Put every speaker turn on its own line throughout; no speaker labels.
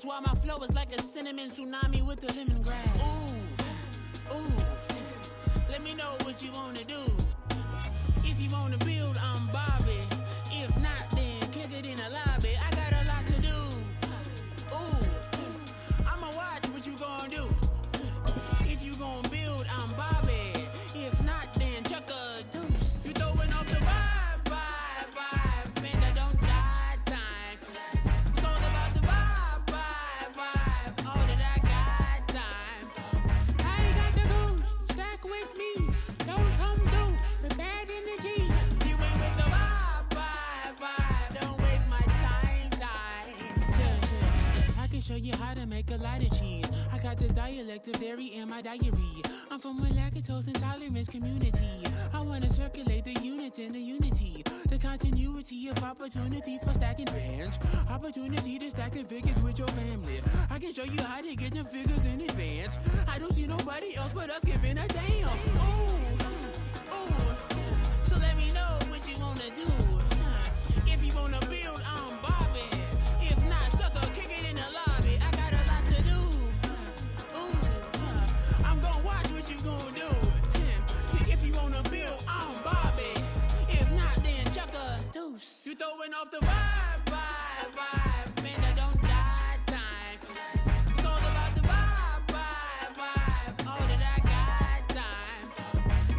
That's why my flow is like a cinnamon tsunami with the lemongrass. Ooh, let me know what you wanna do. If you wanna build, I'm Bobby. If not, then kick it in the lobby. I got a lot to do. Ooh, I'ma watch what you gonna do. If you gonna build, I'm Bobby. If not, then chuck a deuce. You throwing off the vibe, man, I don't got time for that. It's all about the vibe, all that I got time for. I ain't got the goose, stack with me. Don't come through with bad energy. You ain't with the vibe, don't waste my time. Yeah. I can show you how to make a lot of cheese. I got the dialect of dairy in my diary. I'm from a lactose intolerance community. I wanna circulate the units in the unity. The continuity of opportunity for stacking bands. Opportunity to stack the figures with your family. I can show you how to get the figures in advance. I don't see nobody else but us giving a damn. Ooh. So let me know what you wanna do. If you wanna build, I'm Bobby. If not, sucker, kick it in the lobby. I got a lot to do. I'm gonna watch what you gonna do. See, if you wanna build, I'm Bobby. If not, then chuck a deuce. You throwing off the vibe, man, I don't got time for that. It's all about the vibe, all that I got time for.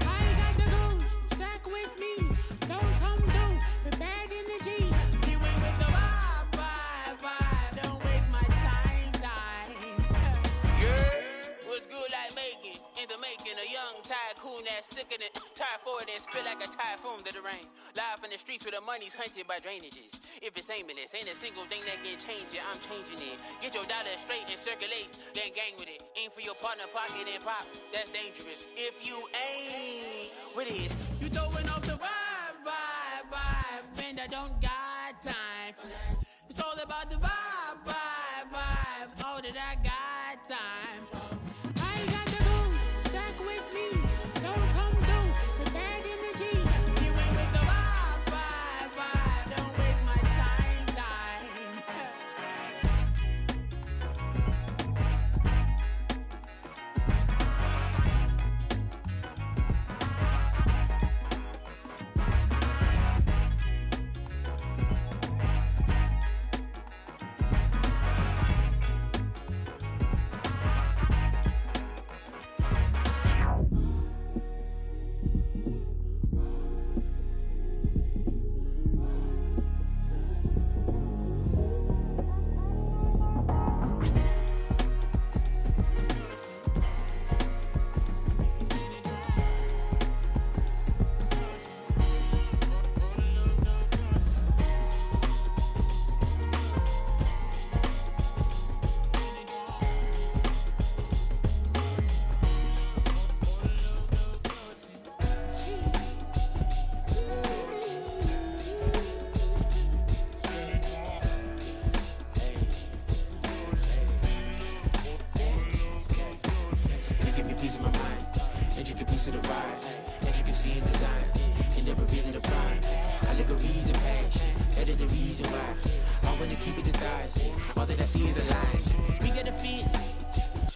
I ain't got the goose, stack with me. Don't come through with bad energy. You ain't with the vibe, don't waste my time. Yeah, what's good like making? In the making, a young tycoon that's sicker than tie forward and spit like a typhoon to the rain. Live in the streets where the money's hunted by drainages. If it's aimless, ain't a single thing that can change it. I'm changing it. Get your dollar straight and circulate, then gang with it. Aim for your partner, pocket and pop. That's dangerous. If you ain't with it, you throwing off the vibe, man, I don't got time for that. It's all about the vibe, all that I got time for. I ain't got the goose, stack with me. Don't come through with bad energy. You ain't with the vibe, don't waste my time.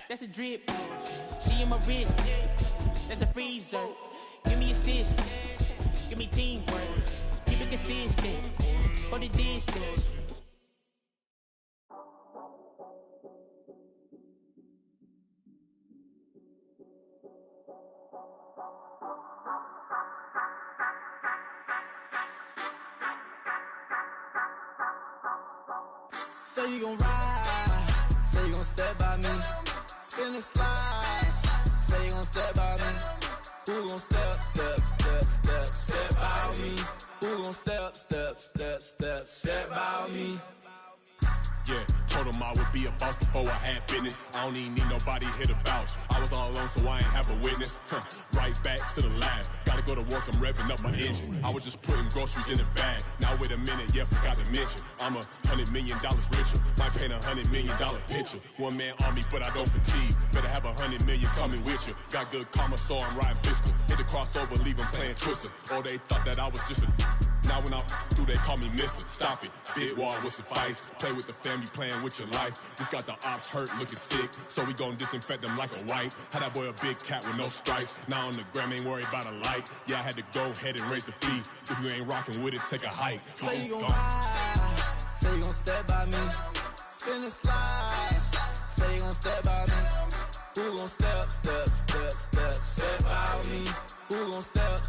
That's a drip. She in my wrist. That's a freezer. Give me assist. Give me teamwork. Keep it consistent. For the distance.
Say you gon' ride, say you gon' step by me, spin and slide, say you gon' step by me. Who gon' step by me? Who gon' step by me?
Yeah, told him I would be a boss before I had business. I don't even need nobody here to vouch. I was all alone, so I ain't have a witness. Right back to the lab. Gotta go to work, I'm revving up my engine. I was just putting groceries in the bag. Now wait a minute, yeah, forgot to mention. I'm $100 million richer. Might paint $100 million picture. One man army, but I don't fatigue. Better have 100 million coming with you. Got good karma, so I'm riding fiscal. Hit the crossover, leave them playing Twister. Or they thought that I was just a Now when I'm through, they call me Mister. Stop it. Big wall with suffice. Play with the family, playing with your life. Just got the ops hurt, looking sick. So we gon' disinfect them like a wipe. Had that boy a big cat with no stripes. Now on the gram, ain't worried about a light. Yeah, I had to go ahead and raise the fee. If you ain't rocking with it, take a hike.
Say you gon' ride. Say you gon' step by me. Spin and slide. Say you gon' step by me. Who gon' step by me? Who gon' step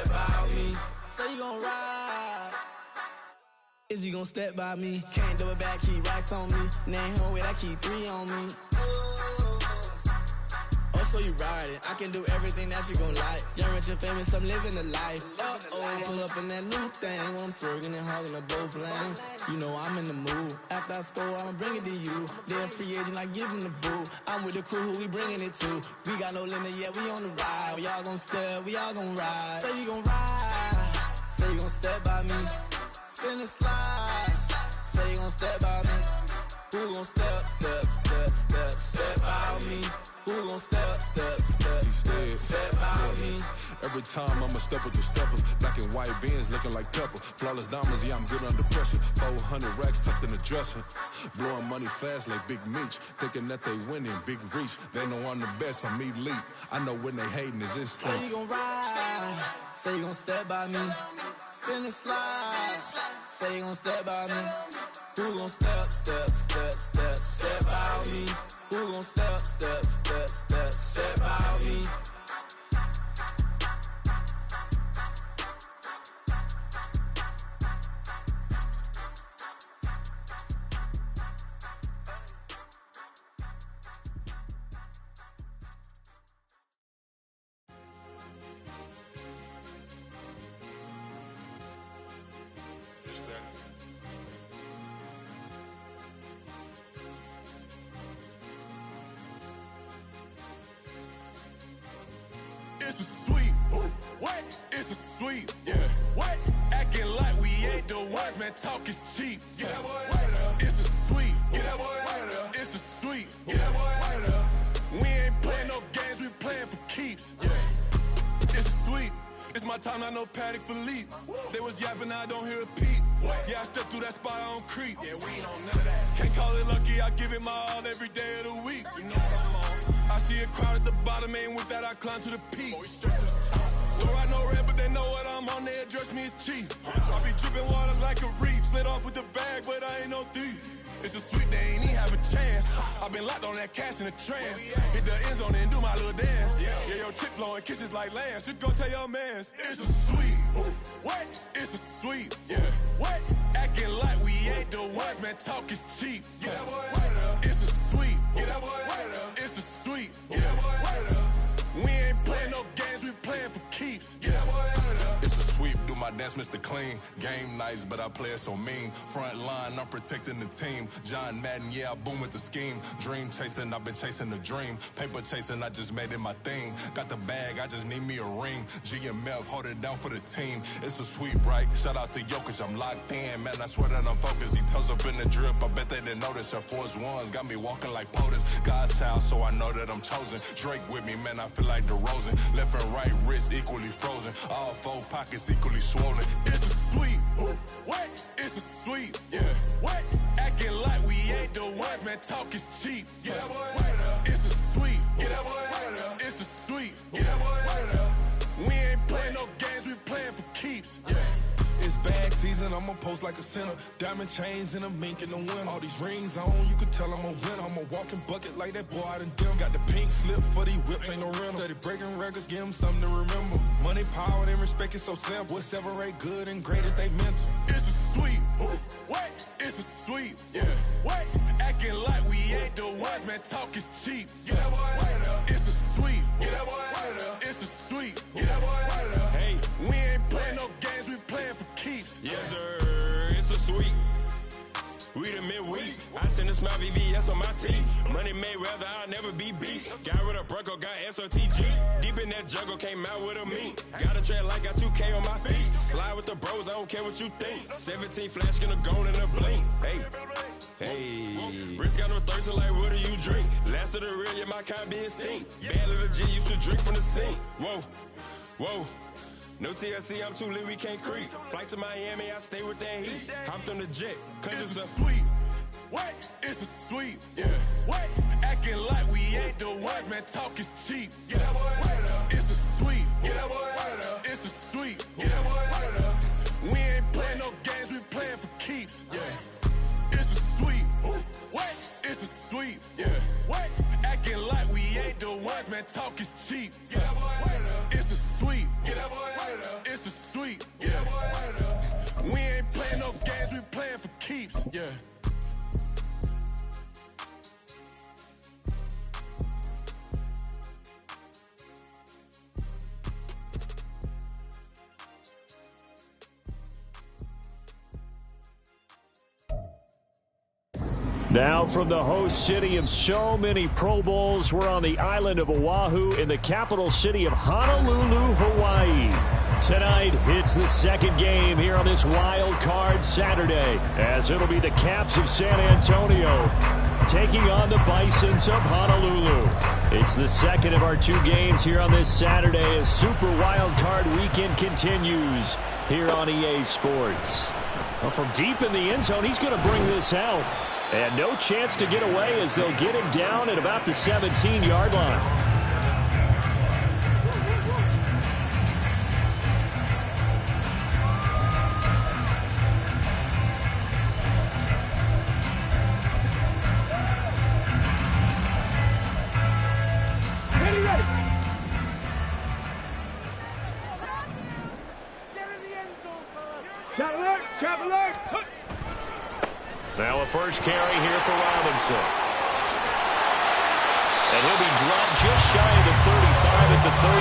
by me? Say you gon' ride. Is he gon' step by me? Can't do it back, keep racks on me. Name home with I keep 3 on me. Oh, so you ride it. I can do everything that you gon' like. Young, rich, and famous, I'm living the life. Pull up in that new thing. When I'm swerving and hogging the both lanes. You know I'm in the mood. After I score, I'ma bring it to you. They're a free agent, I give him the boo. I'm with the crew, who we bringing it to. We got no limit, yeah, we on the ride. We all gon' step, we all gon' ride. Say you gon' ride. Say you gon' step by me. Spin and slide. Say you gon' step by me. Who gon' step by me? Who gon' step by me?
Every time I'ma step with the steppers. Black and white beans looking like pepper. Flawless diamonds, yeah, I'm good under pressure. 400 racks tucked in the dresser. Blowing money fast like Big Meech. Thinking that they winning, big reach. They know I'm the best, I'm elite. I know when they hating is instinct.
Say you gon' ride. Say you gon' step by me. Spin and slide. Say you gon' step by me. Who gon' step by me? Who gon' step by me?
It's a sweep. What? It's a sweep. Yeah. What? Acting like we ain't the ones, man. Talk is cheap. Get that boy out of there. It's a sweep. Get that boy out of there. It's a sweep. Get that boy out of there. We ain't playing no games, we playing for keeps. Yeah. It's a sweep. It's my time, not no Paddock Philippe. They was yapping, I don't hear a peep. Yeah, I step through that spot, I don't creep. Yeah, we ain't on none of that. Can't call it lucky, I give it my all every day of the week. You know what I'm on. I see a crowd at the bottom, and with that I climb to the peak. Don't write no red, but they know what I'm on, they address me as chief. I be dripping water like a reef, slid off with the bag, but I ain't no thief. It's a sweet, they ain't even have a chance. I've been locked on that cash in a trance. Hit the end zone and do my little dance. Yeah, your chick blowing kisses like lambs. You go tell your mans. It's a sweet. What? It's a sweet. Yeah. What? Acting like we ain't the ones, man. Talk is cheap. Get that boy out of there. It's a sweet. Get that boy out of there. It's a sweet. Get that boy out of there. We ain't playing no games, we playing for keeps. Get that boy out of there.
It's a sweep, do my dance, Mr. Clean. Game nice, but I play it so mean. Front line, I'm protecting the team. John Madden, yeah, I boom with the scheme. Dream chasing, I've been chasing the dream. Paper chasing, I just made it my thing. Got the bag, I just need me a ring. GMF, hold it down for the team. It's a sweep, right? Shout out to Jokic, I'm locked in. Man, I swear that I'm focused. He toes up in the drip, I bet they didn't notice. Air Force Ones got me walking like POTUS. God's child, so I know that I'm chosen. Drake with me, man, I feel like DeRozan. Left and right wrist equally frozen. All 4 pockets equally swollen.
It's a sweep. What? It's a sweep. Yeah. What? Acting like we ain't the ones, man. Talk is cheap. Get that boy out of there. It's a sweep. Get that boy out of there. It's a sweep. Get that boy out of there. We ain't playing no games, we playing for keeps. Yeah.
It's bag season, I'ma post like a sinner. Diamond chains and a mink in the wind. All these rings on, you could tell I'm a winner. I'm a walking bucket like that boy out in dim. Got the pink slip for these whips, ain't no rental. Steady breaking records, give them something to remember. Money, power, and respect is so simple. What separate good and great is they mental.
It's a sweep. What? It's a sweep. Yeah. What? Acting like we ain't the ones, man. Talk is cheap. Get that boy out of there. It's a sweep. Get that boy out of there. It's a sweep. Get that boy out of there. Hey, we ain't playing no games, we playing for keeps.
Yes, sir. It's a sweep. We the midweek. I tend to smile VVS on my teeth. Money made rather I'll never be beat. Got rid of Bronco, got SOTG. Deep in that jungle, came out with a meat. Got a trail like got 2K on my feet. Slide with the bros, I don't care what you think. 17 flash, gonna go in a blink. Hey. Hey, Rich got no thirst, like what do you drink? Last of the real, yeah, my kind be extinct. Bad little G used to drink from the sink. Whoa, whoa. No TLC, I'm too lit, we can't creep. Flight to Miami, I stay with that heat. Hopped on the jet, cause it's a
sweet. What? It's a sweet. Yeah. What? Acting like we ain't the ones, man. Talk is cheap. Get that boy out of there. It's a sweet. Get that boy out of there. It's a sweet. Get that boy out of there. We ain't playing no games, we playing for keeps. Yeah. It's a sweet. What? It's a sweet. Yeah. What? Acting like we ain't the ones, man. Talk is cheap. Get that boy out of there. It's a sweet. Get that boy out of there. It's a sweet. Get that boy out of there. We ain't playing no games, we playing for keeps. Yeah.
Now from the host city of so many Pro Bowls, we're on the island of Oahu in the capital city of Honolulu, Hawaii. Tonight, it's the second game here on this wild card Saturday, as it'll be the Caps of San Antonio taking on the Bisons of Honolulu. It's the second of our two games here on this Saturday as Super Wild Card Weekend continues here on EA Sports. Well, from deep in the end zone, he's going to bring this out. And no chance to get away as they'll get him down at about the 17-yard line. Now a first carry here for Robinson. And he'll be dropped just shy of the 35 at the 34.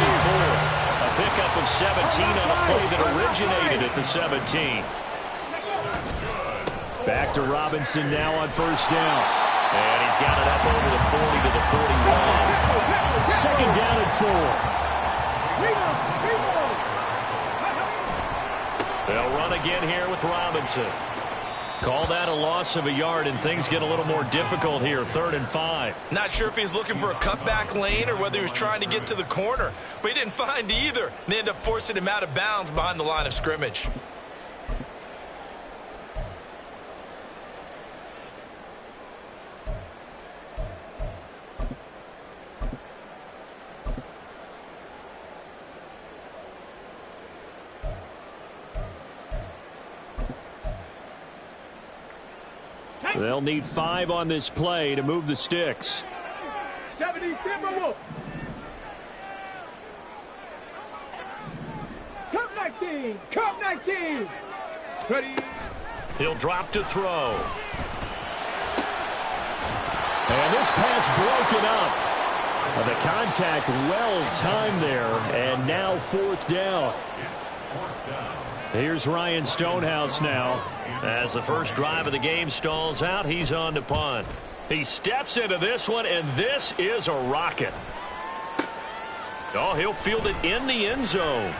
A pickup of 17 on a play that originated at the 17. Back to Robinson now on first down. And he's got it up over the 40 to the 41. Second down and 4. They'll run again here with Robinson. Call that a loss of a yard, and things get a little more difficult here, 3rd and 5.
Not sure if he was looking for a cutback lane or whether he was trying to get to the corner, but he didn't find either, and they ended up forcing him out of bounds behind the line of scrimmage.
They'll need 5 on this play to move the sticks.
70 Timberwolves. Cup 19. Cup 19. Ready.
He'll drop to throw. And this pass broken up. The contact well timed there. And now 4th down. Here's Ryan Stonehouse now. As the first drive of the game stalls out, he's on to punt. He steps into this one, and this is a rocket. Oh, he'll field it in the end zone.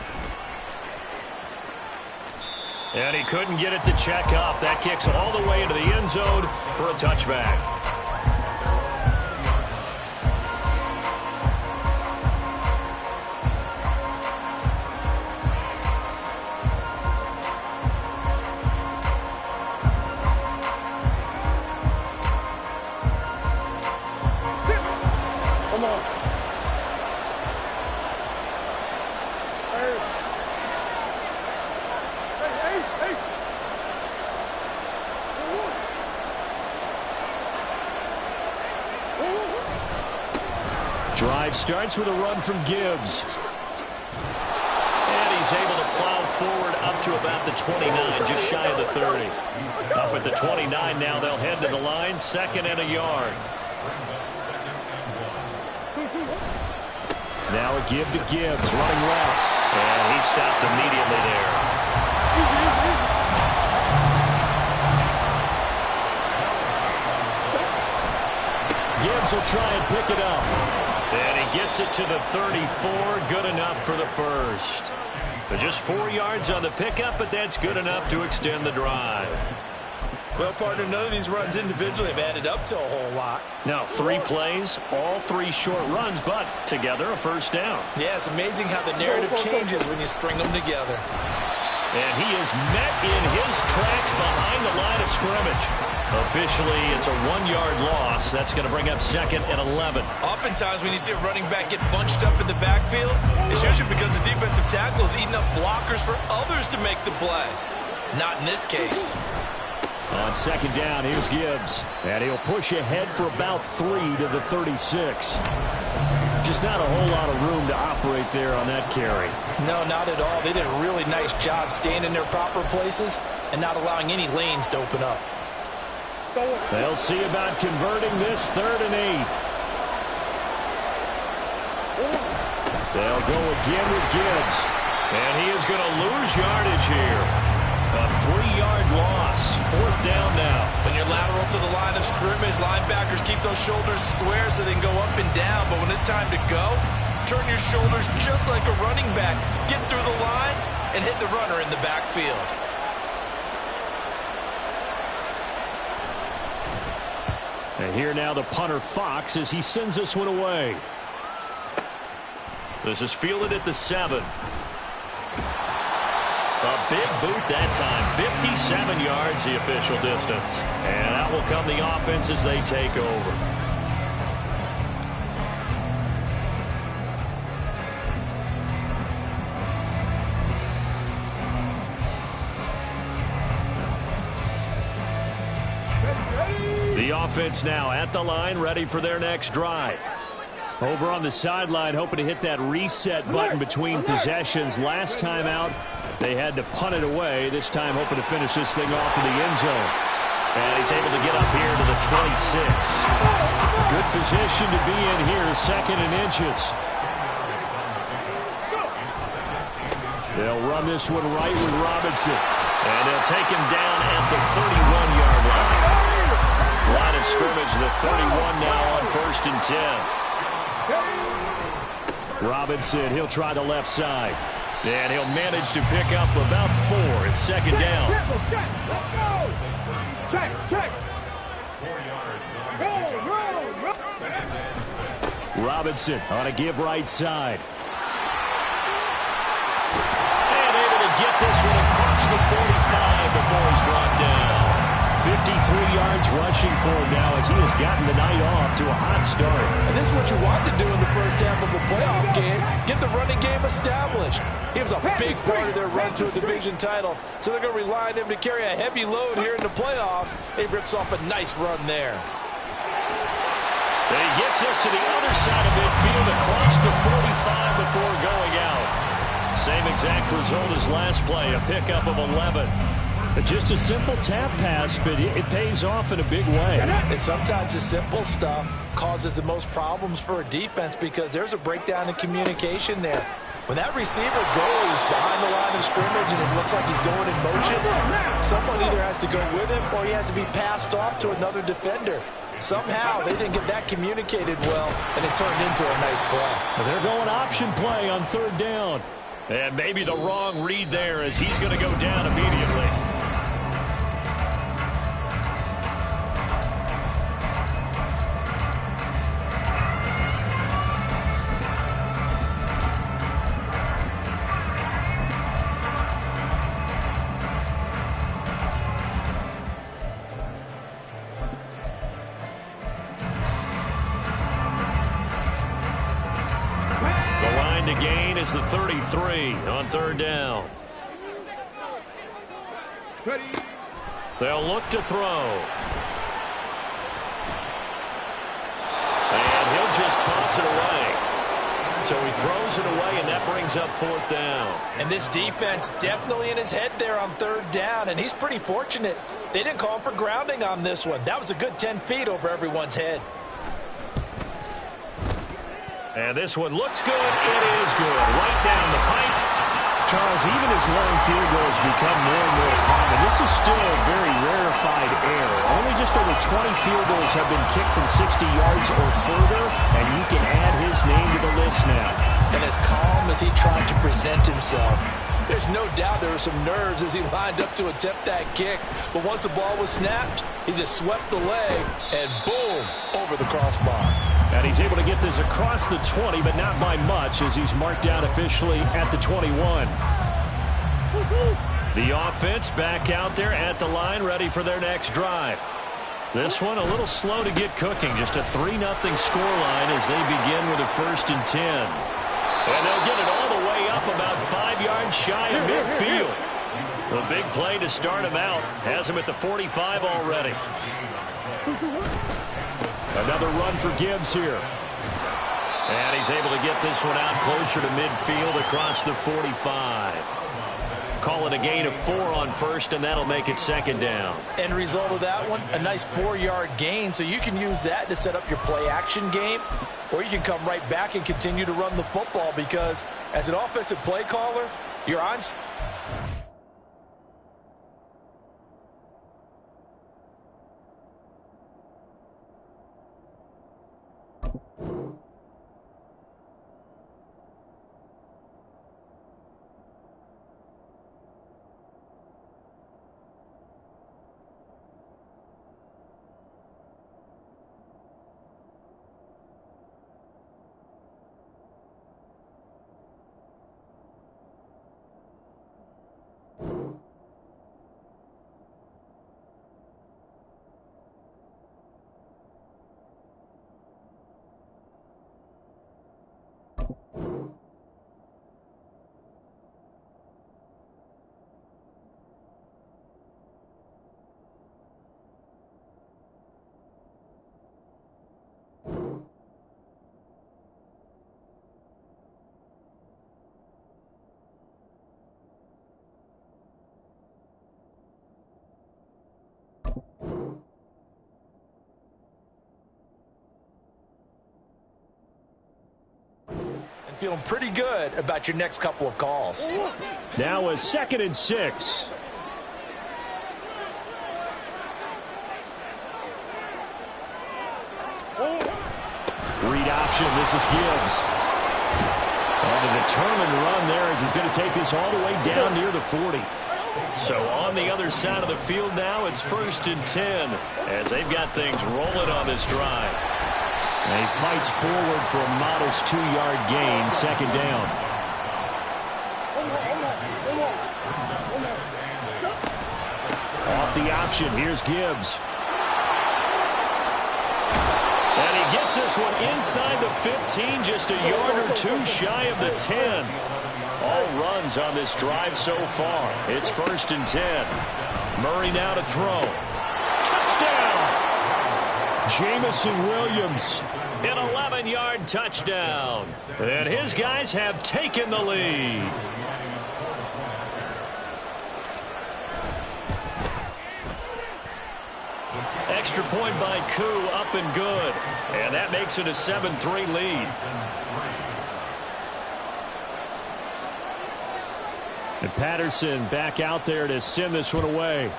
And he couldn't get it to check up. That kicks all the way into the end zone for a touchback. Drive starts with a run from Gibbs. And he's able to plow forward up to about the 29, just shy of the 30. Up at the 29 now, they'll head to the line, 2nd and a yard. Now a give to Gibbs, running left. And he stopped immediately there. Gibbs will try and pick it up. And he gets it to the 34. Good enough for the first. But just 4 yards on the pickup, but that's good enough to extend the drive.
Well, partner, none of these runs individually have added up to a whole lot.
Now, 3 plays, all 3 short runs, but together a first down.
Yeah, it's amazing how the narrative changes when you string them together.
And he is met in his tracks behind the line of scrimmage. Officially, it's a 1-yard loss. That's going to bring up 2nd and 11.
Oftentimes, when you see a running back get bunched up in the backfield, it's usually because the defensive tackle is eating up blockers for others to make the play. Not in this case.
On 2nd down, here's Gibbs. And he'll push ahead for about 3 to the 36. Just not a whole lot of room to operate there on that carry.
No, not at all. They did a really nice job staying in their proper places and not allowing any lanes to open up.
They'll see about converting this 3rd and 8. They'll go again with Gibbs. And he is going to lose yardage here. A 3-yard loss. 4th down now.
When you're lateral to the line of scrimmage, linebackers keep those shoulders square so they can go up and down. But when it's time to go, turn your shoulders just like a running back. Get through the line and hit the runner in the backfield.
And here now the punter Fox as he sends this one away. This is fielded at the 7. A big boot that time. 57 yards the official distance. And out will come the offense as they take over. The offense now at the line, ready for their next drive. Over on the sideline, hoping to hit that reset button between possessions. Last time out, they had to punt it away. This time hoping to finish this thing off in the end zone. And he's able to get up here to the 26. Good position to be in here, 2nd and inches. They'll run this one right with Robinson. And they'll take him down at the 31-yard line. Line of scrimmage, the 31 now on 1st and 10. Robinson, he'll try the left side. And he'll manage to pick up about 4. It's 2nd down.
Check.
Robinson on a give right side. And able to get this one across the 45 before he's brought down. 53 yards rushing for him now as he has gotten the night off to a hot start.
And this is what you want to do in the first half of a playoff game. Get the running game established. He was a big part of their run to a division title. So they're going to rely on him to carry a heavy load here in the playoffs. He rips off a nice run there.
And he gets us to the other side of midfield across the 45 before going out. Same exact result as last play, a pickup of 11. Just a simple tap pass, but it pays off in a big way.
And sometimes the simple stuff causes the most problems for a defense because there's a breakdown in communication there. When that receiver goes behind the line of scrimmage and it looks like he's going in motion, someone either has to go with him or he has to be passed off to another defender. Somehow they didn't get that communicated well, and it turned into a nice play.
They're going option play on 3rd down. And maybe the wrong read there as he's going to go down immediately. Is the 33 on 3rd down. They'll look to throw. And he'll just toss it away. So he throws it away, and that brings up 4th down.
And this defense definitely in his head there on 3rd down, and he's pretty fortunate. They didn't call him for grounding on this one. That was a good 10 feet over everyone's head.
And this one looks good. It is good. Right down the pipe. Charles, even as long field goals become more and more common, this is still a very rarefied error. Only just over 20 field goals have been kicked from 60 yards or further, and you can add his name to the list now.
And as calm as he tried to present himself, There's no doubt there were some nerves as he lined up to attempt that kick. But once the ball was snapped, he just swept the leg and boom, over the crossbar.
And he's able to get this across the 20, but not by much as he's marked down officially at the 21. The offense back out there at the line, ready for their next drive. This one a little slow to get cooking. Just a 3-0 scoreline as they begin with a 1st and 10. And they'll get it all the way up about 5 yards shy of midfield. The big play to start him out has him at the 45 already. Another run for Gibbs here. And he's able to get this one out closer to midfield across the 45. Call it a gain of 4 on 1st, and that'll make it 2nd down.
End result of that one, a nice 4-yard gain. So you can use that to set up your play-action game, or you can come right back and continue to run the football because as an offensive play caller, you're on. Feeling pretty good about your next couple of calls.
Now a 2nd and 6. Read option. This is Gibbs. And a determined run there as he's going to take this all the way down near the 40. So on the other side of the field now, it's 1st and 10 as they've got things rolling on this drive. And he fights forward for a modest 2-yard gain, 2nd down. Off the option, here's Gibbs. And he gets this one inside the 15, just a yard or 2 shy of the 10. All runs on this drive so far. It's 1st and 10. Murray now to throw. Touchdown! Jameson Williams, an 11-yard touchdown. And his guys have taken the lead. Extra point by Koo, up and good. And that makes it a 7-3 lead. And Patterson back out there to send this one away.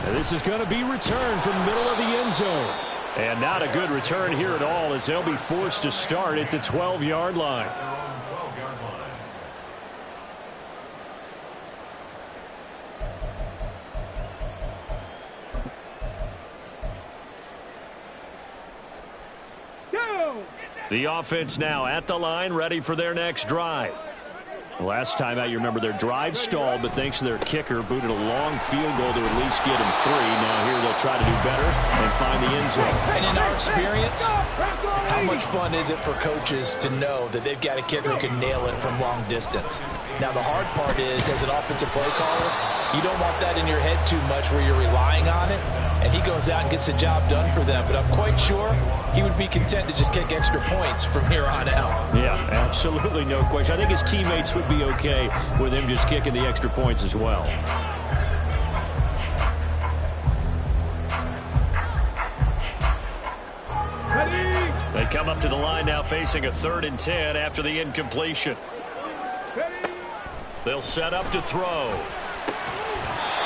And this is going to be returned from the middle of the end zone. And not a good return here at all as they'll be forced to start at the 12-yard line. The offense now at the line, ready for their next drive. Last time out, you remember their drive stalled, but thanks to their kicker, booted a long field goal to at least get them 3. Now here they'll try to do better and find the end zone.
And in our experience, how much fun is it for coaches to know that they've got a kicker who can nail it from long distance? Now the hard part is, as an offensive play caller, you don't want that in your head too much where you're relying on it. And he goes out and gets the job done for them. But I'm quite sure he would be content to just kick extra points from here on out.
Yeah, absolutely no question. I think his teammates would be okay with him just kicking the extra points as well. They come up to the line now facing a 3rd and 10 after the incompletion. They'll set up to throw.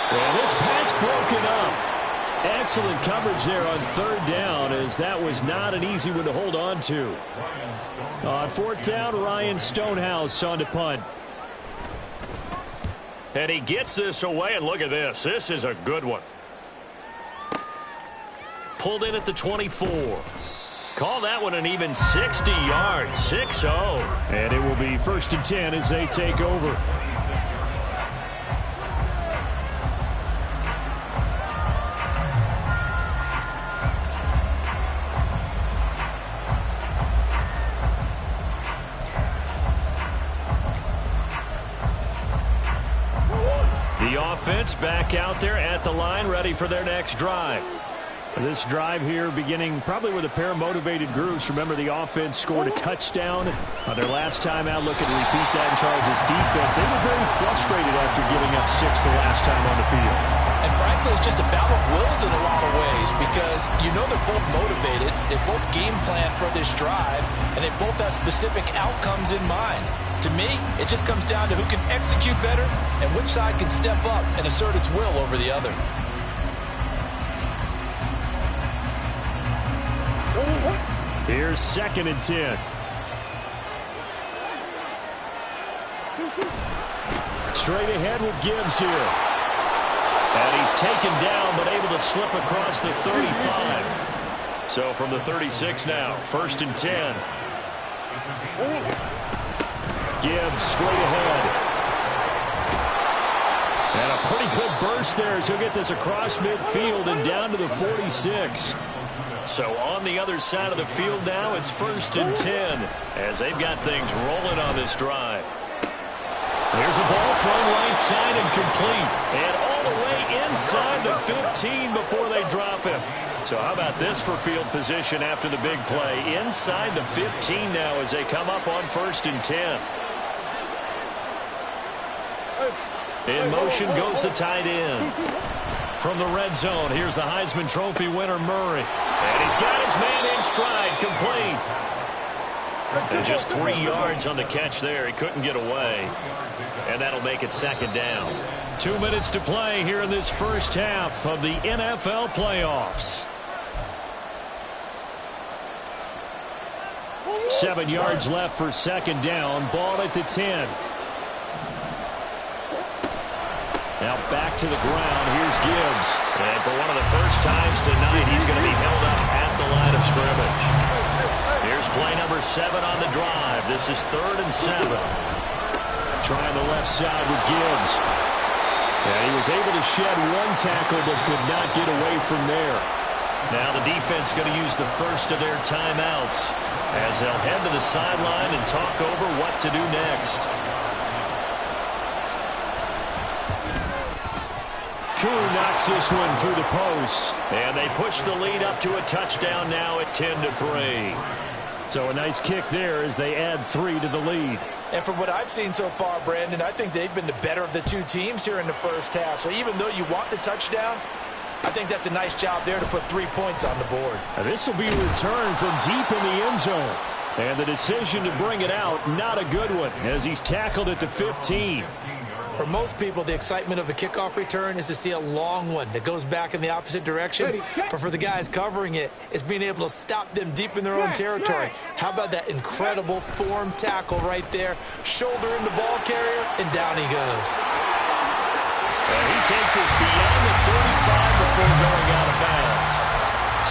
And this pass broken up. Excellent coverage there on third down, as that was not an easy one to hold on to. On fourth down, Ryan Stonehouse on to punt. And he gets this away, and look at this. This is a good one. Pulled in at the 24. Call that one an even 60 yards, 6-0. And it will be 1st and 10 as they take over. The offense back out there at the line, ready for their next drive. This drive here beginning probably with a pair of motivated groups. Remember, the offense scored a touchdown on their last time out. Looking to repeat that in Charles' defense. They were very frustrated after giving up 6 the last time on the field.
And frankly, it's just a battle of wills in a lot of ways, because you know they're both motivated. They both game plan for this drive, and they both have specific outcomes in mind. To me, it just comes down to who can execute better and which side can step up and assert its will over the other.
Here's 2nd and 10. Straight ahead with Gibbs here. And he's taken down, but able to slip across the 35. So from the 36 now, 1st and 10. Gibbs straight ahead. And a pretty good burst there as he'll get this across midfield and down to the 46. So on the other side of the field now, it's 1st and 10 as they've got things rolling on this drive. There's a ball thrown right side and complete. And all the way inside the 15 before they drop him. So how about this for field position after the big play? Inside the 15 now as they come up on 1st and 10. In motion goes the tight end. From the red zone, here's the Heisman Trophy winner, Murray. And he's got his man in stride, complete. And just 3 yards on the catch there. He couldn't get away. And that'll make it 2nd down. 2 minutes to play here in this first half of the NFL playoffs. 7 yards left for 2nd down. Ball at the 10. Now back to the ground. Here's Gibbs. And for one of the first times tonight, he's going to be held up at the line of scrimmage. Here's play number 7 on the drive. This is 3rd and 7. Trying the left side with Gibbs. And he was able to shed one tackle but could not get away from there. Now the defense going to use the first of their timeouts as they'll head to the sideline and talk over what to do next. Koo knocks this one through the post. And they push the lead up to a touchdown now at 10-3. So a nice kick there as they add 3 to the lead.
And from what I've seen so far, Brandon, I think they've been the better of the two teams here in the first half. So even though you want the touchdown, I think that's a nice job there to put 3 points on the board.
This will be a return from deep in the end zone. And the decision to bring it out, not a good one, as he's tackled at the 15.
For most people, the excitement of a kickoff return is to see a long one that goes back in the opposite direction. But for the guys covering it, it's being able to stop them deep in their own territory. How about that incredible form tackle right there? Shoulder in the ball carrier, and down he goes.
And he takes us beyond the 35 before going out of bounds.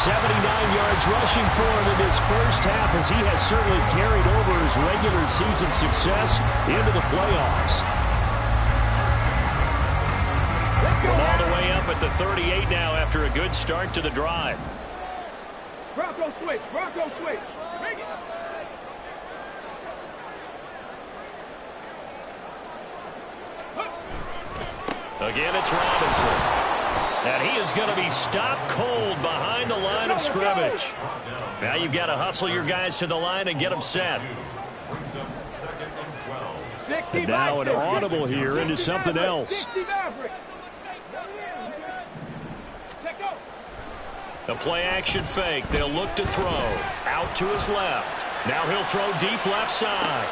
79 yards rushing for him in this first half, as he has certainly carried over his regular season success into the playoffs. From all the way up at the 38 now after a good start to the drive.
Bronco switch, Bronco switch. Bring it.
Again, it's Robinson. And he is going to be stopped cold behind the line of scrimmage. Now you've got to hustle your guys to the line and get them set. And now an audible here into something else. The play-action fake. They'll look to throw. Out to his left. Now he'll throw deep left side.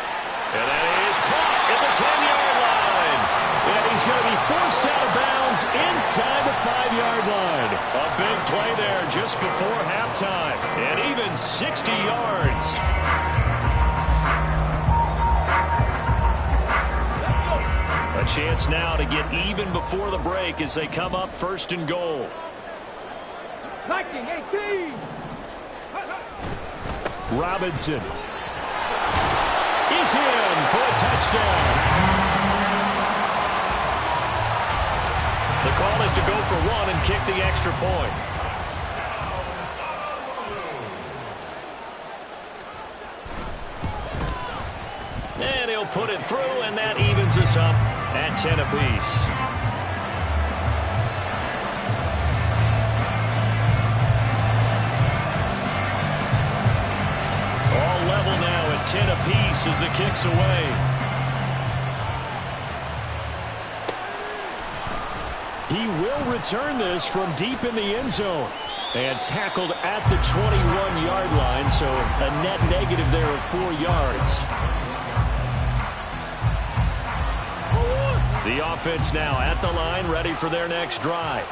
And that is caught at the 10-yard line. And he's going to be forced out of bounds inside the 5-yard line. A big play there just before halftime. And even 60 yards. A chance now to get even before the break as they come up 1st and goal.
19-18.
Robinson is in for a touchdown. The call is to go for 1 and kick the extra point. And he'll put it through, and that evens us up at 10 apiece. All level now at 10 apiece as the kick's away. He will return this from deep in the end zone. And tackled at the 21-yard line, so a net negative there of 4 yards. The offense now at the line, ready for their next drive.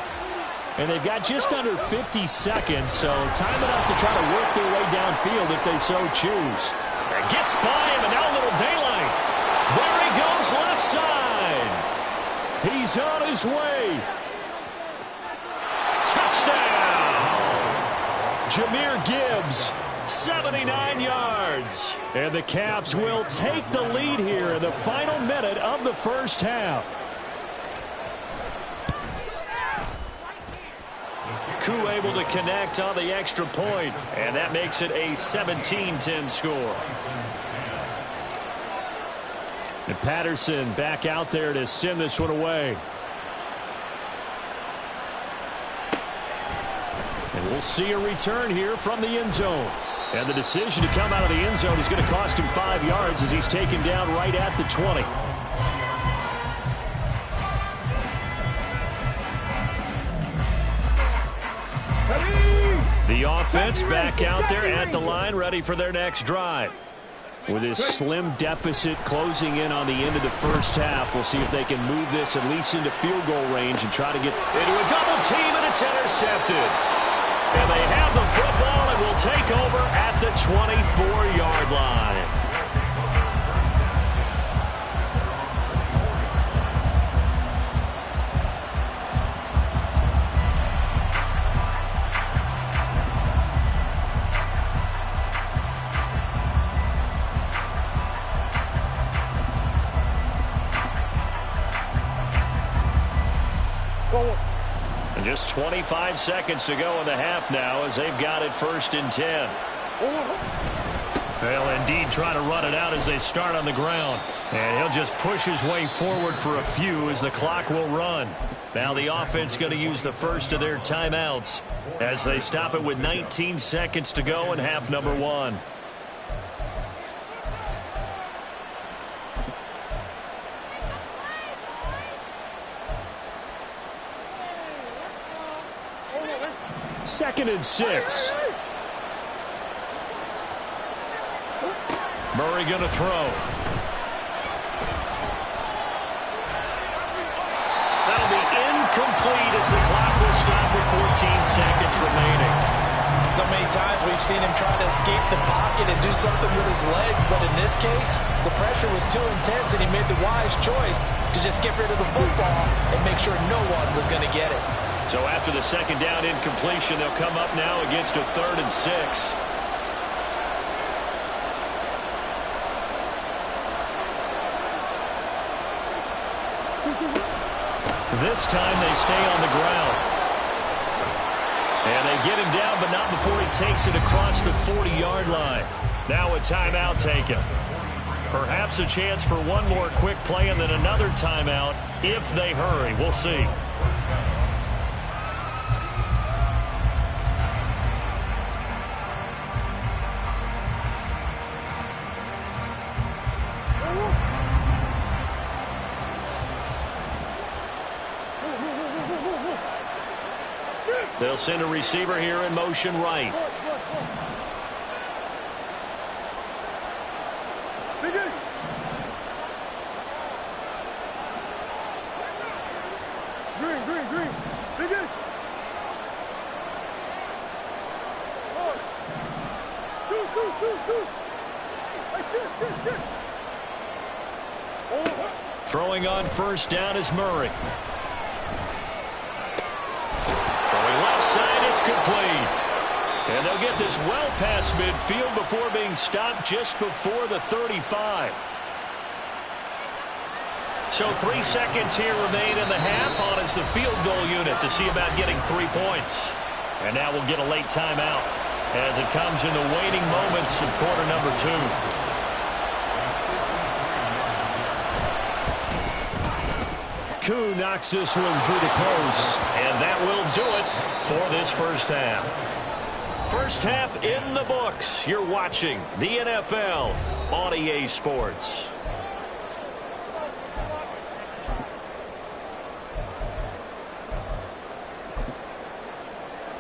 And they've got just under 50 seconds, so time enough to try to work their way downfield if they so choose. And gets by him, and now a little daylight. There he goes, left side. He's on his way. Touchdown! Jahmyr Gibbs, 79 yards. And the Caps will take the lead here in the final minute of the first half. Koo able to connect on the extra point, and that makes it a 17-10 score. And Patterson back out there to send this one away. And we'll see a return here from the end zone. And the decision to come out of the end zone is going to cost him 5 yards as he's taken down right at the 20. The offense back out there at the line, ready for their next drive. With this slim deficit closing in on the end of the first half, we'll see if they can move this at least into field goal range and try to get into a double team, and it's intercepted. And they have the football and will take over at the 24-yard line. And just 25 seconds to go in the half now as they've got it 1st and 10. They'll indeed try to run it out as they start on the ground. And he'll just push his way forward for a few as the clock will run. Now the offense going to use the first of their timeouts as they stop it with 19 seconds to go in half number 1. Second and 6. Murray going to throw. That'll be incomplete as the clock will stop with 14 seconds remaining.
So many times we've seen him try to escape the pocket and do something with his legs, but in this case, the pressure was too intense and he made the wise choice to just get rid of the football and make sure no one was going to get it.
So after the second down incompletion, they'll come up now against a 3rd and 6. This time they stay on the ground. And they get him down, but not before he takes it across the 40-yard line. Now a timeout taken. Perhaps a chance for one more quick play and then another timeout if they hurry. We'll see. They'll send a receiver here in motion right.
finish. Shoot. Hey, shit.
Throwing on first down is Murray. Throwing left side, it's complete. And they'll get this well past midfield before being stopped just before the 35. So 3 seconds here remain in the half on as the field goal unit to see about getting 3 points. And now we'll get a late timeout as it comes in the waning moments of quarter number 2. Koo knocks this one through the post, and that will do it for this first half. First half in the books. You're watching the NFL on EA Sports.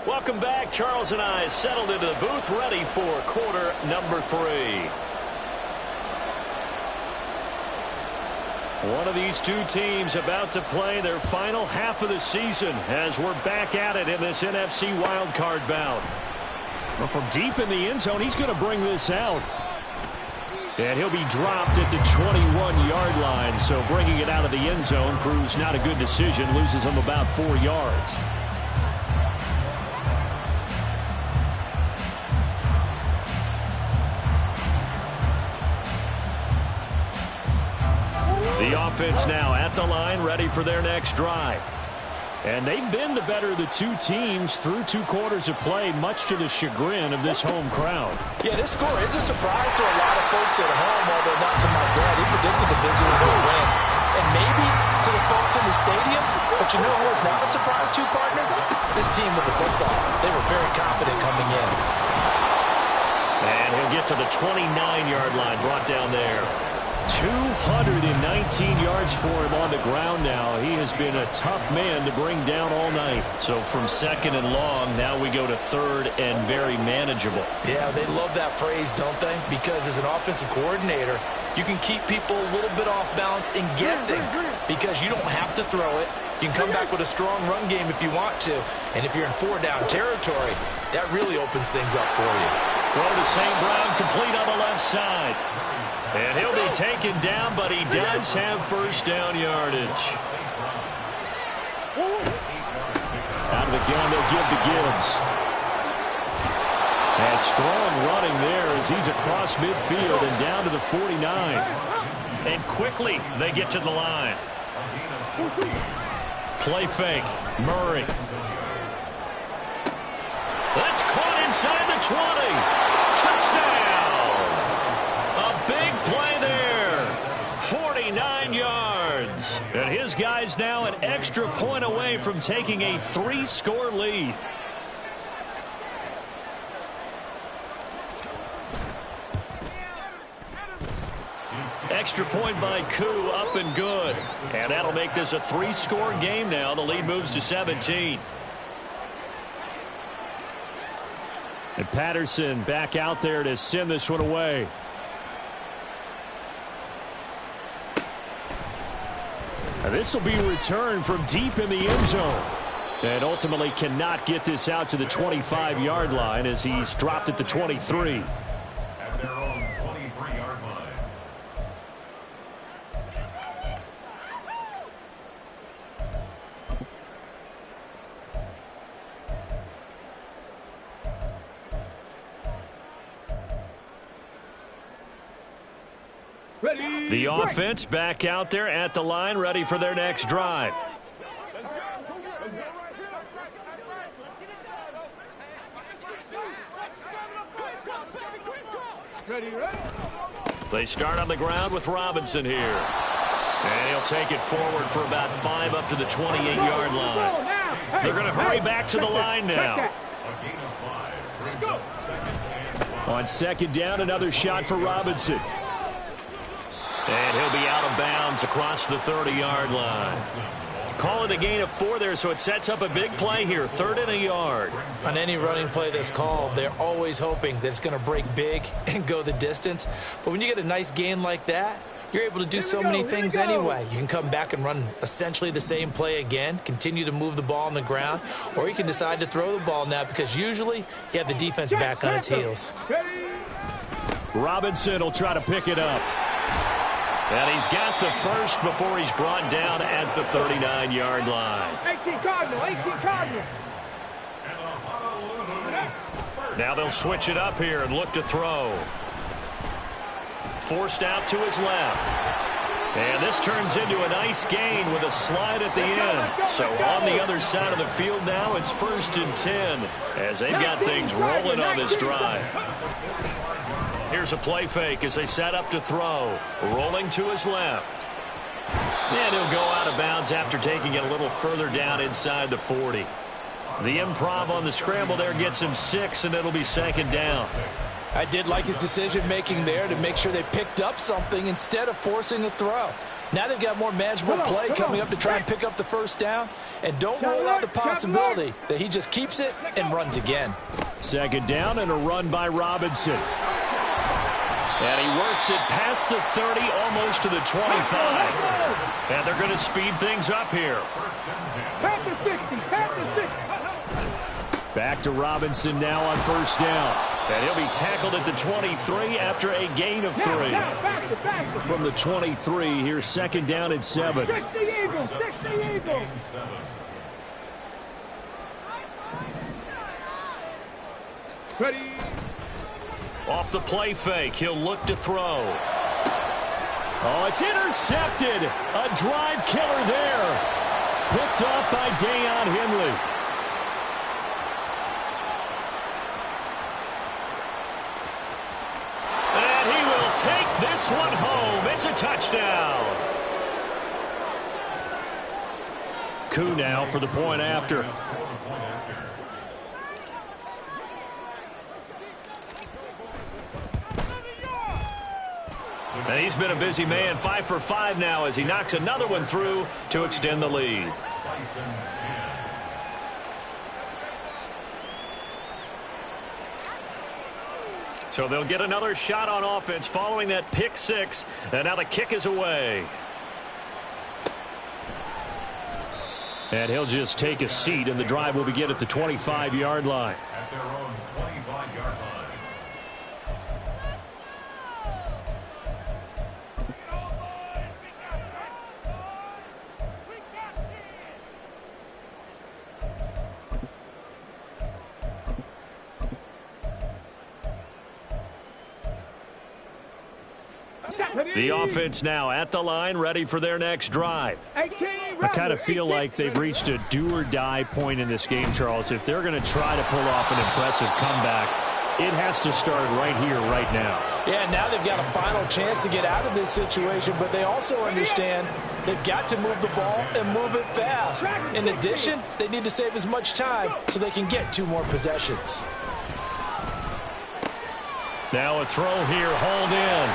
Welcome back. Charles and I settled into the booth, ready for quarter number 3. One of these two teams about to play their final half of the season as we're back at it in this NFC wildcard bout. Well, from deep in the end zone, he's going to bring this out. And he'll be dropped at the 21-yard line, so bringing it out of the end zone proves not a good decision, loses him about 4 yards. The offense now at the line, ready for their next drive. And they've been the better of the two teams through 2 quarters of play, much to the chagrin of this home crowd.
Yeah, this score is a surprise to a lot of folks at home, although not to my dad. He predicted the Busy was going to win. And maybe to the folks in the stadium, but you know who was not a surprise to, partner? This team with the football. They were very confident coming in.
And he'll get to the 29-yard line, brought down there. 219 yards for him on the ground now. He has been a tough man to bring down all night. So from second and long, now we go to third and very manageable.
Yeah, they love that phrase, don't they? Because as an offensive coordinator, you can keep people a little bit off balance and guessing because you don't have to throw it. You can come back with a strong run game if you want to. And if you're in 4-down territory, that really opens things up for you.
Throw to St. Brown, complete on the left side. And he'll be taken down, but he does have first down yardage. Out of the gun, they'll give to Gibbs. And strong running there as he's across midfield and down to the 49. And quickly, they get to the line. Play fake. Murray. That's caught inside the 20. Touchdown. A big play there. 49 yards. And his guys now an extra point away from taking a 3-score lead. Extra point by Koo, up and good. And that'll make this a 3-score game now. The lead moves to 17. And Patterson back out there to send this one away. And this will be returned from deep in the end zone. And ultimately cannot get this out to the 25-yard line as he's dropped at the 23.
At their own 23-yard line.
The offense back out there at the line, ready for their next drive. They start on the ground with Robinson here. And he'll take it forward for about 5 up to the 28-yard line. They're going to hurry back to the line now. On second down, another shot for Robinson. And he'll be out of bounds across the 30-yard line. Call it a gain of 4 there, so it sets up a big play here, 3rd and a yard.
On any running play that's called, they're always hoping that it's going to break big and go the distance. But when you get a nice gain like that, you're able to do so many things anyway. You can come back and run essentially the same play again, continue to move the ball on the ground, or you can decide to throw the ball now because usually you have the defense back on its heels.
Robinson will try to pick it up. And he's got the first before he's brought down at the 39-yard line.
18 Cardinal.
Now they'll switch it up here and look to throw. Forced out to his left. And this turns into a nice gain with a slide at the end. So on the other side of the field now, it's 1st and 10 as they've got things rolling on this drive. Here's a play fake as they set up to throw. Rolling to his left. And he'll go out of bounds after taking it a little further down inside the 40. The improv on the scramble there gets him 6, and it'll be 2nd down.
I did like his decision-making there to make sure they picked up something instead of forcing a throw. Now they've got more manageable play coming up to try and pick up the 1st down. And don't rule out the possibility that he just keeps it and runs again.
2nd down and a run by Robinson. And he works it past the 30, almost to the 25. And they're going to speed things up here. Back to Robinson now on 1st down. And he'll be tackled at the 23 after a gain of 3. From the 23, here's 2nd down and 7.
60 Eagles. Ready.
Off the play fake, he'll look to throw. Oh, it's intercepted. A drive killer there. Picked off by Deion Henley. And he will take this one home. It's a touchdown. Koo now for the point after. And he's been a busy man, 5 for 5 now as he knocks another one through to extend the lead. So they'll get another shot on offense following that pick 6, and now the kick is away. And he'll just take a seat, and the drive will begin at the 25-yard line.
At their own 25-yard line.
The offense now at the line, ready for their next drive. I kind of feel like they've reached a do-or-die point in this game, Charles. If they're going to try to pull off an impressive comeback, it has to start right here, right now.
Yeah, now they've got a final chance to get out of this situation, but they also understand they've got to move the ball and move it fast. In addition, they need to save as much time so they can get 2 more possessions.
Now a throw here, hauled in.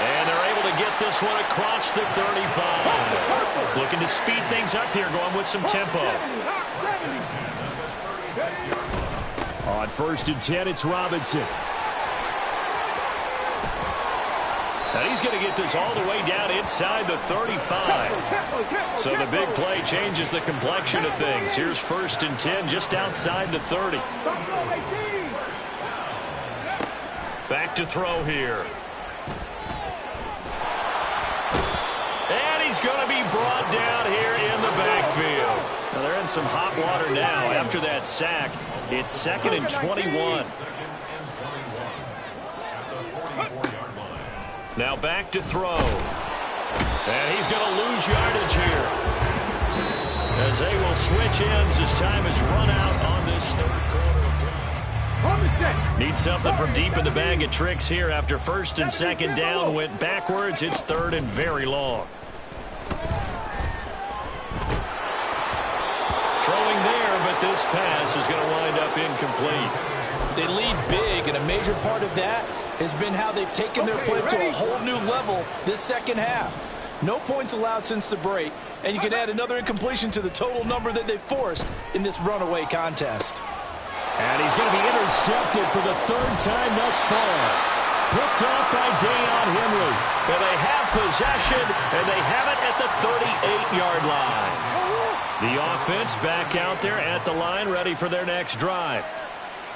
And they're able to get this one across the 35. Looking to speed things up here, going with some tempo. On 1st and 10, it's Robinson. And he's going to get this all the way down inside the 35. So the big play changes the complexion of things. Here's 1st and 10 just outside the 30. Back to throw here. He's going to be brought down here in the backfield. Now they're in some hot water now after that sack. It's 2nd and 21. Now back to throw. And he's going to lose yardage here. As they will switch ends as time is run out on this 3rd quarter. Need something from deep in the bag of tricks here after 1st and 2nd down went backwards. It's 3rd and very long. Throwing there, but this pass is going to wind up incomplete.
They lead big, and a major part of that has been how they've taken their play to a whole new level this 2nd half. No points allowed since the break, and you can add another incompletion to the total number that they've forced in this runaway contest.
And he's going to be intercepted for the 3rd time thus far. Picked off by Dayon Henley. And they have possession, and they have it at the 38-yard line. The offense back out there at the line, ready for their next drive.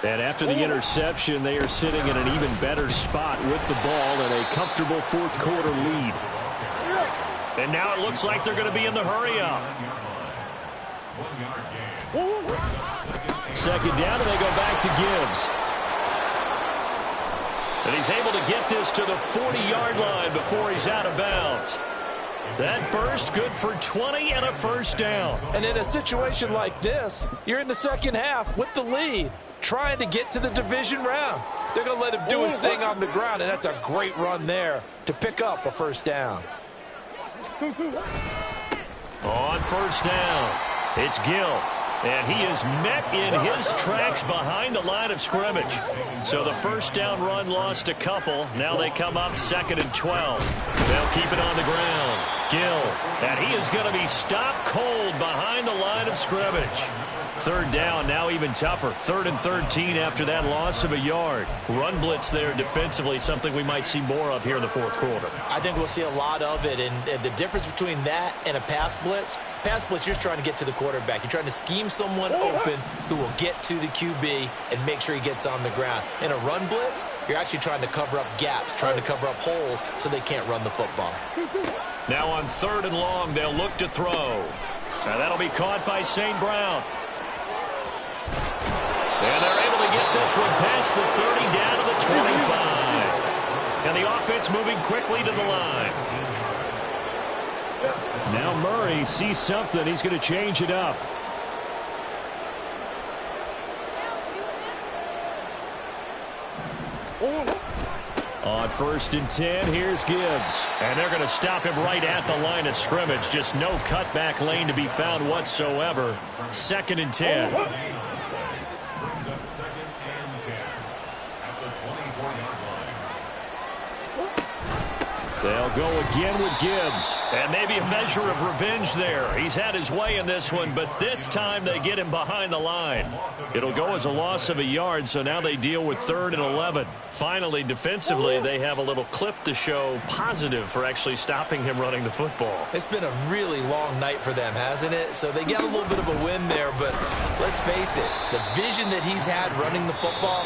And after the interception, they are sitting in an even better spot with the ball and a comfortable fourth-quarter lead. And now it looks like they're going to be in the hurry-up. Second down, and they go back to Gibbs. And he's able to get this to the 40-yard line before he's out of bounds. That burst good for 20 and a first down.
And in a situation like this, you're in the second half with the lead, trying to get to the division round. They're going to let him do his thing on the ground, and that's a great run there to pick up a first down.
On first down, it's Gill. And he is met in his tracks behind the line of scrimmage. So the first down run lost a couple. Now they come up 2nd and 12. They'll keep it on the ground. Gill. And he is going to be stopped cold behind the line of scrimmage. Third down, now even tougher. 3rd and 13 after that loss of a yard. Run blitz there defensively, something we might see more of here in the fourth quarter.
I think we'll see a lot of it, and the difference between that and a pass blitz, you're just trying to get to the quarterback. You're trying to scheme someone open who will get to the QB and make sure he gets on the ground. In a run blitz, you're actually trying to cover up gaps, trying to cover up holes so they can't run the football.
Now on 3rd and long, they'll look to throw. Now that'll be caught by St. Brown. And they're able to get this one past the 30 down to the 25. And the offense moving quickly to the line. Now Murray sees something. He's going to change it up. On 1st and 10, here's Gibbs. And they're going to stop him right at the line of scrimmage. Just no cutback lane to be found whatsoever. 2nd and 10.
Brings up 2nd and 10 at the 24-yard line.
They'll go again with Gibbs. And maybe a measure of revenge there. He's had his way in this one, but this time they get him behind the line. It'll go as a loss of a yard, so now they deal with 3rd and 11. Finally, defensively, they have a little clip to show positive for actually stopping him running the football.
It's been a really long night for them, hasn't it? So they get a little bit of a win there, but let's face it, the vision that he's had running the football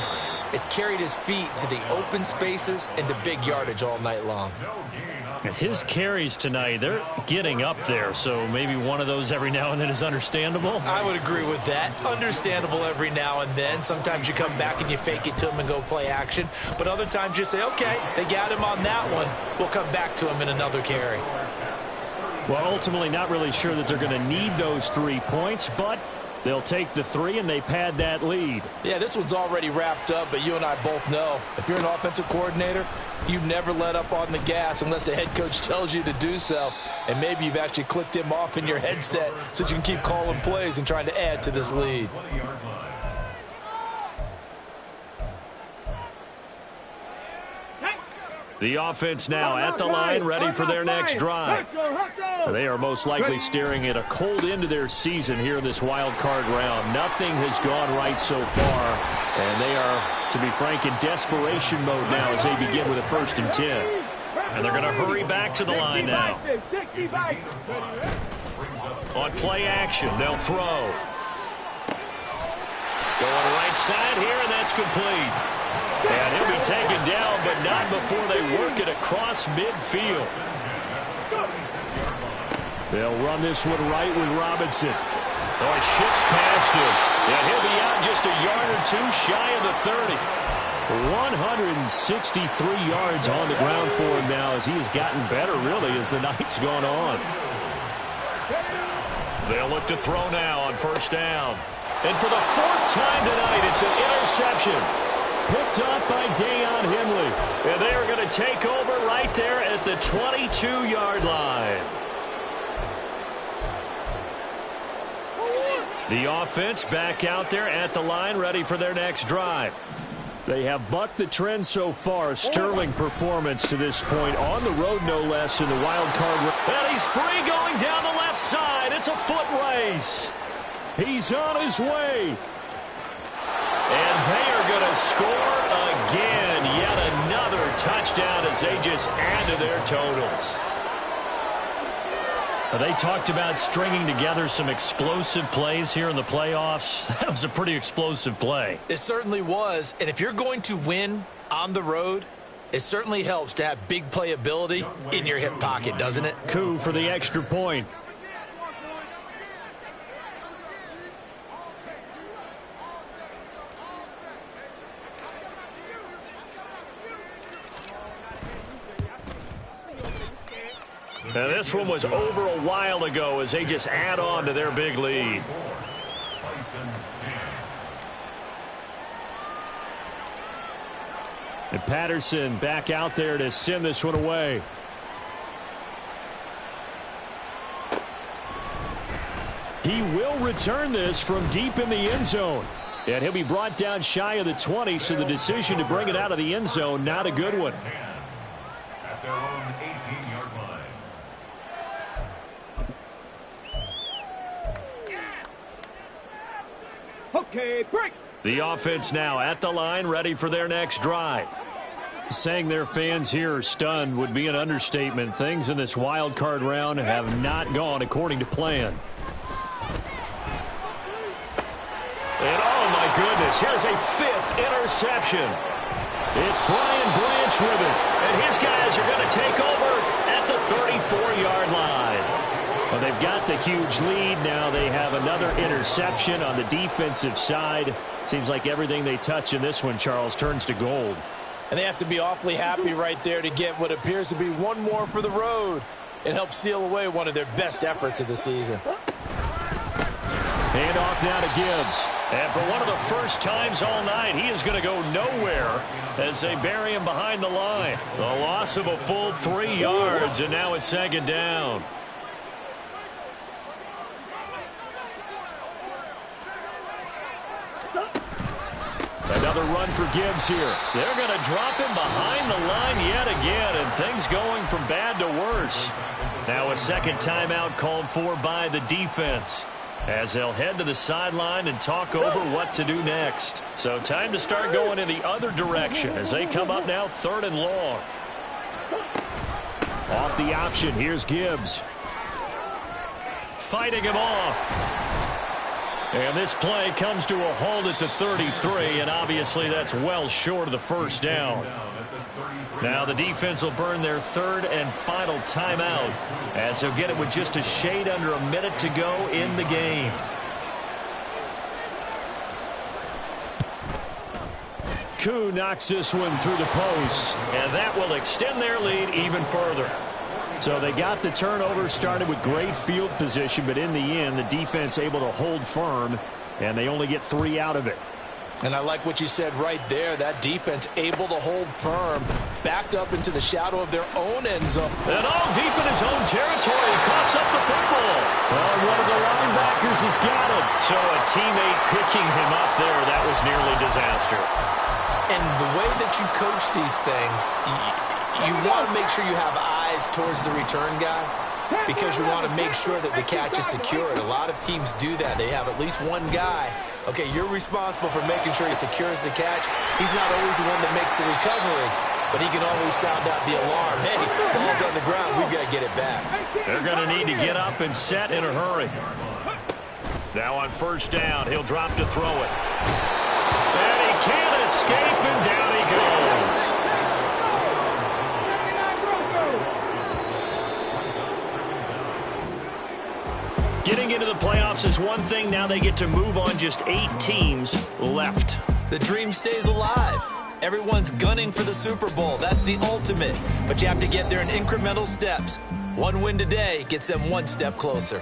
has carried his feet to the open spaces and to big yardage all night long.
His carries tonight, they're getting up there, so maybe one of those every now and then is understandable.
I would agree with that. Understandable every now and then. Sometimes you come back and you fake it to him and go play action, but other times you say, okay, they got him on that one. We'll come back to him in another carry.
Well, ultimately not really sure that they're going to need those 3 points, but they'll take the 3 and they pad that lead.
Yeah, this one's already wrapped up, but you and I both know if you're an offensive coordinator, you never let up on the gas unless the head coach tells you to do so. And maybe you've actually clicked him off in your headset so you can keep calling plays and trying to add to this lead.
The offense now at the line, ready for their next drive. They are most likely staring at a cold end to their season here in this wild card round. Nothing has gone right so far, and they are, to be frank, in desperation mode now as they begin with a 1st and 10. And they're going to hurry back to the line now. On play action, they'll throw. Going right side here, and that's complete. And he'll be taken down, but not before they work it across midfield. They'll run this one right with Robinson. Oh, it shifts past him. And he'll be out just a yard or 2 shy of the 30. 163 yards on the ground for him now as he has gotten better, really, as the night's gone on. They'll look to throw now on 1st down. And for the 4th time tonight, it's an interception. Picked up by Dayon Henley. And they are going to take over right there at the 22-yard line. The offense back out there at the line, ready for their next drive. They have bucked the trend so far. A sterling performance to this point. On the road, no less, in the wild card. And he's free going down the left side. It's a foot race. He's on his way. And they are going to score again. Yet another first down as they just add to their totals. They talked about stringing together some explosive plays here in the playoffs. That was a pretty explosive play.
It certainly was. And if you're going to win on the road, it certainly helps to have big playability in your hip pocket, doesn't it?
Koo for the extra point. Now this one was over a while ago as they just add on to their big lead. And Patterson back out there to send this one away. He will return this from deep in the end zone. And he'll be brought down shy of the 20, so the decision to bring it out of the end zone, not a good one.
At their own 18-yard line.
Okay, break.
The offense now at the line, ready for their next drive. Saying their fans here are stunned would be an understatement. Things in this wild card round have not gone according to plan. And oh my goodness, here's a 5th interception. It's Brian Branch with it, and his guys are going to take over at the 34-yard line. Well, they've got the huge lead. Now they have another interception on the defensive side. Seems like everything they touch in this one, Charles, turns to gold.
And they have to be awfully happy right there to get what appears to be one more for the road. It helps seal away one of their best efforts of the season.
Hand off now to Gibbs. And for one of the first times all night, he is going to go nowhere as they bury him behind the line. The loss of a full 3 yards, and now it's second down. Another run for Gibbs here. They're going to drop him behind the line yet again, and things going from bad to worse. Now a second timeout called for by the defense as they'll head to the sideline and talk over what to do next. So time to start going in the other direction as they come up now 3rd and long. Off the option, here's Gibbs. Fighting him off. And this play comes to a halt at the 33, and obviously that's well short of the first down. Now the defense will burn their 3rd and final timeout as they'll get it with just a shade under a minute to go in the game. Koo knocks this one through the post, and that will extend their lead even further. So they got the turnover, started with great field position, but in the end, the defense able to hold firm, and they only get 3 out of it.
And I like what you said right there. That defense able to hold firm, backed up into the shadow of their own end zone.
And all deep in his own territory, he coughs up the football. Well, one of the linebackers has got it. So a teammate picking him up there, that was nearly disaster.
And the way that you coach these things, you want to make sure you have eyes towards the return guy because you want to make sure that the catch is secured. A lot of teams do that. They have at least one guy. Okay, you're responsible for making sure he secures the catch. He's not always the one that makes the recovery, but he can always sound out the alarm. Hey, ball's on the ground. We've got to get it back.
They're going to need to get up and set in a hurry. Now on first down, he'll drop to throw it. And he can't escape, and down he goes. Getting into the playoffs is one thing. Now they get to move on. Just 8 teams left.
The dream stays alive. Everyone's gunning for the Super Bowl. That's the ultimate. But you have to get there in incremental steps. One win today gets them one step closer.